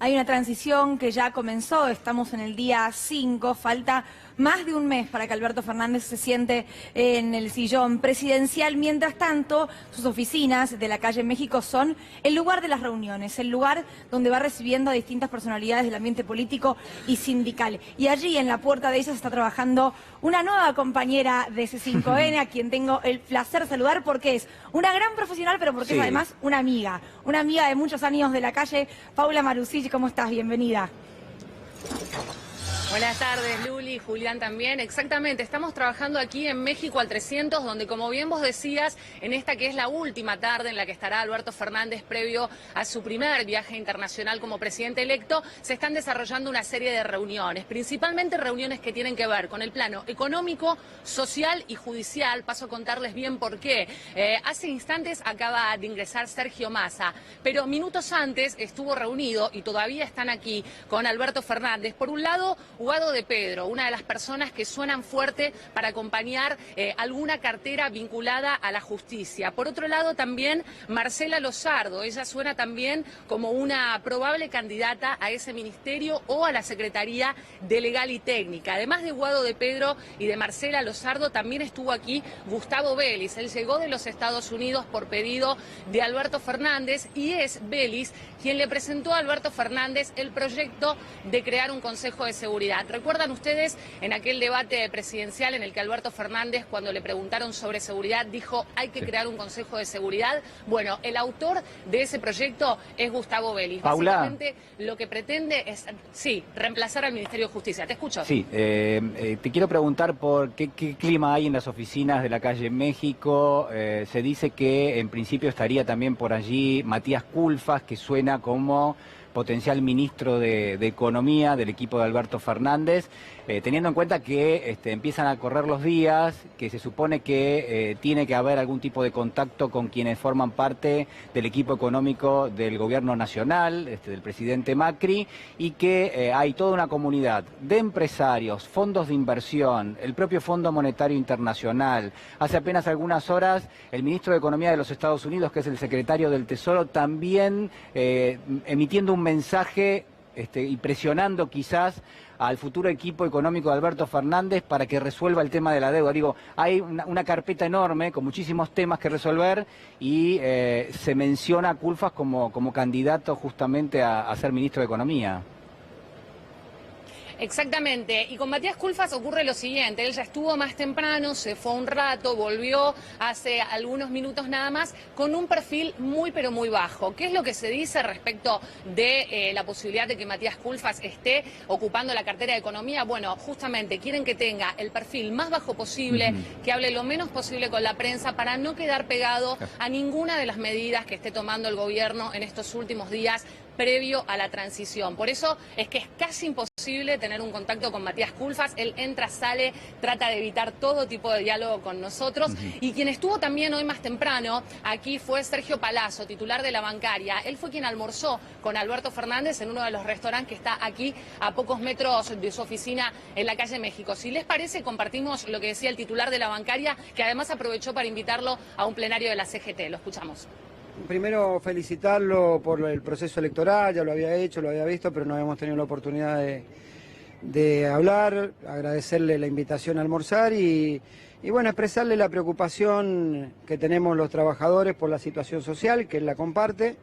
Hay una transición que ya comenzó, estamos en el día 5, falta más de un mes para que Alberto Fernández se siente en el sillón presidencial. Mientras tanto, sus oficinas de la calle México son el lugar de las reuniones, el lugar donde va recibiendo a distintas personalidades del ambiente político y sindical. Y allí, en la puerta de ellas, está trabajando una nueva compañera de C5N, a quien tengo el placer de saludar porque es una gran profesional, pero porque es además una amiga de muchos años de la calle. Paula Marusich, ¿cómo estás? Bienvenida. Buenas tardes, Luli, Julián también. Exactamente, estamos trabajando aquí en México al 300, donde, como bien vos decías, en esta que es la última tarde en la que estará Alberto Fernández previo a su primer viaje internacional como presidente electo, se están desarrollando una serie de reuniones, principalmente reuniones que tienen que ver con el plano económico, social y judicial. Paso a contarles bien por qué. Hace instantes acaba de ingresar Sergio Massa, pero minutos antes estuvo reunido, y todavía están aquí, con Alberto Fernández. Por un lado, Guado de Pedro, una de las personas que suenan fuerte para acompañar alguna cartera vinculada a la justicia. Por otro lado, también Marcela Lozardo, ella suena también como una probable candidata a ese ministerio o a la Secretaría de Legal y Técnica. Además de Guado de Pedro y de Marcela Lozardo, también estuvo aquí Gustavo Vélez. Él llegó de los Estados Unidos por pedido de Alberto Fernández, y es Vélez quien le presentó a Alberto Fernández el proyecto de crear un Consejo de Seguridad. ¿Recuerdan ustedes en aquel debate presidencial en el que Alberto Fernández, cuando le preguntaron sobre seguridad, dijo hay que crear un Consejo de Seguridad? Bueno, el autor de ese proyecto es Gustavo Vélez. Paula. Básicamente lo que pretende es, reemplazar al Ministerio de Justicia. ¿Te escucho? Sí, te quiero preguntar por qué clima hay en las oficinas de la calle México. Se dice que en principio estaría también por allí Matías Culfas, que suena como potencial ministro de Economía del equipo de Alberto Fernández, teniendo en cuenta que empiezan a correr los días, que se supone que tiene que haber algún tipo de contacto con quienes forman parte del equipo económico del gobierno nacional, del presidente Macri, y que hay toda una comunidad de empresarios, fondos de inversión, el propio Fondo Monetario Internacional. Hace apenas algunas horas el ministro de Economía de los Estados Unidos, que es el secretario del Tesoro, también emitiendo un mensaje y presionando quizás al futuro equipo económico de Alberto Fernández para que resuelva el tema de la deuda. Digo, hay una carpeta enorme con muchísimos temas que resolver, y se menciona a Culfas como candidato justamente a ser ministro de Economía. Exactamente, y con Matías Culfas ocurre lo siguiente: él ya estuvo más temprano, se fue un rato, volvió hace algunos minutos nada más, con un perfil muy pero muy bajo. ¿Qué es lo que se dice respecto de la posibilidad de que Matías Culfas esté ocupando la cartera de Economía? Bueno, justamente quieren que tenga el perfil más bajo posible, que hable lo menos posible con la prensa, para no quedar pegado a ninguna de las medidas que esté tomando el gobierno en estos últimos días previo a la transición. Por eso es que es casi imposible tener un contacto con Matías Culfas. Él entra, sale, trata de evitar todo tipo de diálogo con nosotros. Y quien estuvo también hoy más temprano aquí fue Sergio Palazzo, titular de la bancaria. Él fue quien almorzó con Alberto Fernández en uno de los restaurantes que está aquí a pocos metros de su oficina en la calle México. Si les parece, compartimos lo que decía el titular de la bancaria, que además aprovechó para invitarlo a un plenario de la CGT. Lo escuchamos. Primero, felicitarlo por el proceso electoral. Ya lo había hecho, lo había visto, pero no habíamos tenido la oportunidad de hablar, agradecerle la invitación a almorzar y bueno, expresarle la preocupación que tenemos los trabajadores por la situación social, que él la comparte.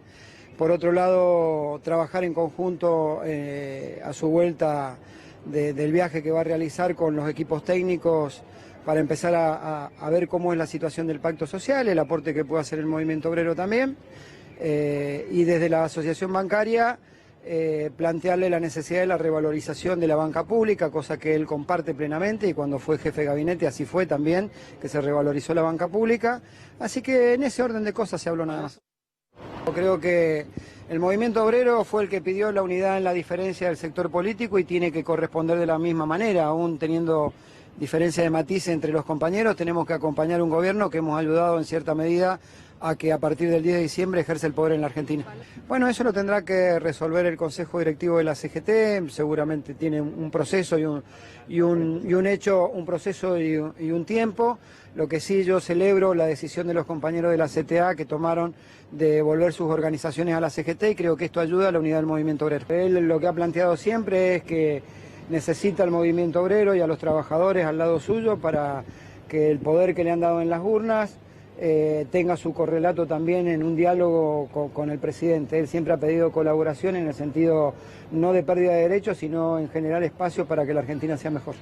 Por otro lado, trabajar en conjunto a su vuelta del viaje que va a realizar con los equipos técnicos, para empezar a ver cómo es la situación del pacto social, el aporte que puede hacer el movimiento obrero también, y desde la asociación bancaria plantearle la necesidad de la revalorización de la banca pública, cosa que él comparte plenamente, y cuando fue jefe de gabinete así fue también, que se revalorizó la banca pública. Así que en ese orden de cosas se habló nada más. Creo que el movimiento obrero fue el que pidió la unidad en la diferencia del sector político, y tiene que corresponder de la misma manera, aún teniendo diferencia de matices entre los compañeros. Tenemos que acompañar un gobierno que hemos ayudado en cierta medida a que a partir del 10 de diciembre ejerce el poder en la Argentina. Bueno, eso lo tendrá que resolver el Consejo Directivo de la CGT, seguramente tiene un proceso y un proceso y un tiempo. Lo que sí yo celebro la decisión de los compañeros de la CTA que tomaron de devolver sus organizaciones a la CGT y creo que esto ayuda a la unidad del movimiento obrero. Él lo que ha planteado siempre es que necesita al movimiento obrero y a los trabajadores al lado suyo para que el poder que le han dado en las urnas tenga su correlato también en un diálogo con el presidente. Él siempre ha pedido colaboración en el sentido no de pérdida de derechos, sino en generar espacio para que la Argentina sea mejor.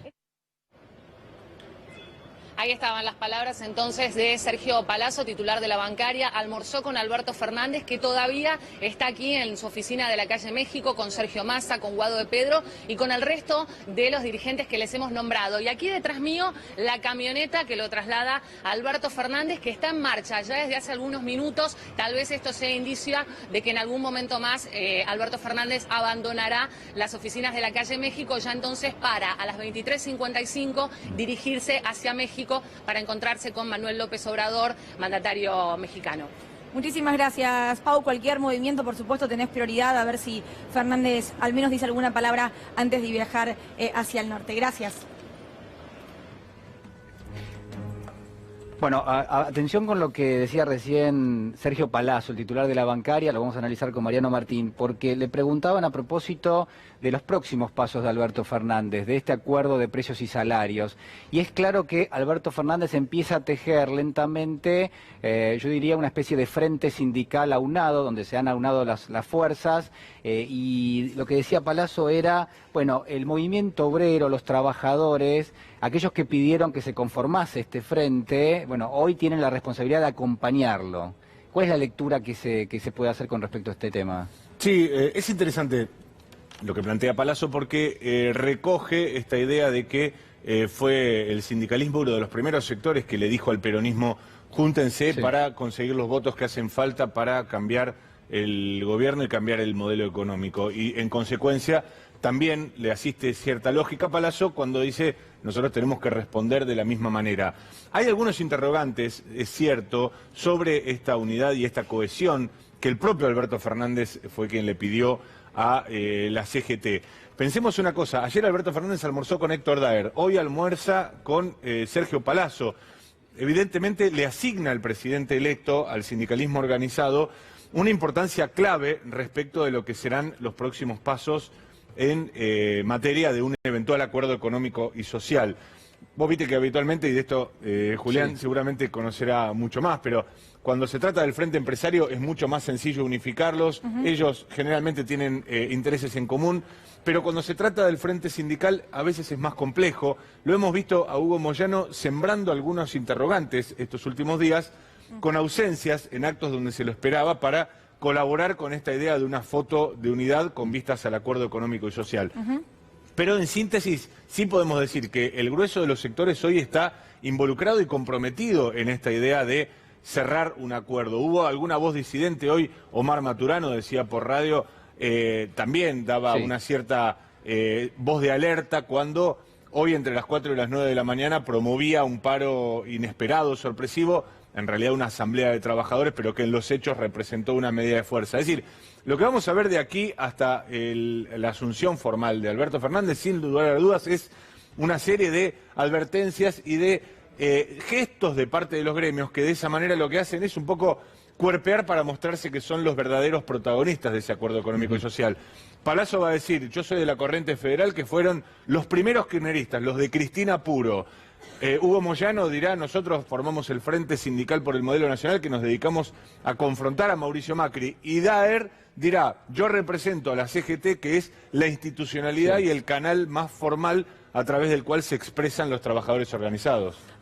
Ahí estaban las palabras entonces de Sergio Palazzo, titular de la bancaria. Almorzó con Alberto Fernández, que todavía está aquí en su oficina de la calle México, con Sergio Massa, con Guado de Pedro y con el resto de los dirigentes que les hemos nombrado. Y aquí detrás mío, la camioneta que lo traslada a Alberto Fernández, que está en marcha ya desde hace algunos minutos. Tal vez esto sea indicio de que en algún momento más Alberto Fernández abandonará las oficinas de la calle México, ya entonces para a las 23:55 dirigirse hacia México para encontrarse con Manuel López Obrador, mandatario mexicano. Muchísimas gracias, Pau. Cualquier movimiento, por supuesto, tenés prioridad, a ver si Fernández al menos dice alguna palabra antes de viajar hacia el norte. Gracias. Bueno, atención con lo que decía recién Sergio Palazzo, el titular de la bancaria, lo vamos a analizar con Mariano Martín, porque le preguntaban a propósito de los próximos pasos de Alberto Fernández, de este acuerdo de precios y salarios. Y es claro que Alberto Fernández empieza a tejer lentamente, yo diría, una especie de frente sindical aunado, donde se han aunado las fuerzas, y lo que decía Palazzo era, bueno, el movimiento obrero, los trabajadores, aquellos que pidieron que se conformase este frente, bueno, hoy tienen la responsabilidad de acompañarlo. ¿Cuál es la lectura que se puede hacer con respecto a este tema? Sí, es interesante lo que plantea Palazzo porque recoge esta idea de que fue el sindicalismo uno de los primeros sectores que le dijo al peronismo júntense para conseguir los votos que hacen falta para cambiar el gobierno y cambiar el modelo económico. Y en consecuencia también le asiste cierta lógica a Palazzo cuando dice nosotros tenemos que responder de la misma manera. Hay algunos interrogantes, es cierto, sobre esta unidad y esta cohesión que el propio Alberto Fernández fue quien le pidió a la CGT. Pensemos una cosa, ayer Alberto Fernández almorzó con Héctor Daer, hoy almuerza con Sergio Palazzo. Evidentemente le asigna el presidente electo al sindicalismo organizado una importancia clave respecto de lo que serán los próximos pasos en materia de un eventual acuerdo económico y social. Vos viste que habitualmente, y de esto Julián seguramente conocerá mucho más, pero cuando se trata del frente empresario es mucho más sencillo unificarlos, ellos generalmente tienen intereses en común, pero cuando se trata del frente sindical a veces es más complejo. Lo hemos visto a Hugo Moyano sembrando algunos interrogantes estos últimos días, con ausencias en actos donde se lo esperaba para colaborar con esta idea de una foto de unidad con vistas al acuerdo económico y social. Pero en síntesis sí podemos decir que el grueso de los sectores hoy está involucrado y comprometido en esta idea de cerrar un acuerdo. Hubo alguna voz disidente hoy, Omar Maturano decía por radio, también daba una cierta voz de alerta cuando hoy entre las 4 y las 9 de la mañana promovía un paro inesperado, sorpresivo, en realidad una asamblea de trabajadores, pero que en los hechos representó una medida de fuerza. Es decir, lo que vamos a ver de aquí hasta la asunción formal de Alberto Fernández, sin lugar a dudas, es una serie de advertencias y de gestos de parte de los gremios que de esa manera lo que hacen es un poco cuerpear para mostrarse que son los verdaderos protagonistas de ese acuerdo económico y social. Palazzo va a decir, yo soy de la corriente federal, que fueron los primeros kirchneristas, los de Cristina Puro. Hugo Moyano dirá, nosotros formamos el Frente Sindical por el Modelo Nacional que nos dedicamos a confrontar a Mauricio Macri. Y Daer dirá, yo represento a la CGT, que es la institucionalidad y el canal más formal a través del cual se expresan los trabajadores organizados.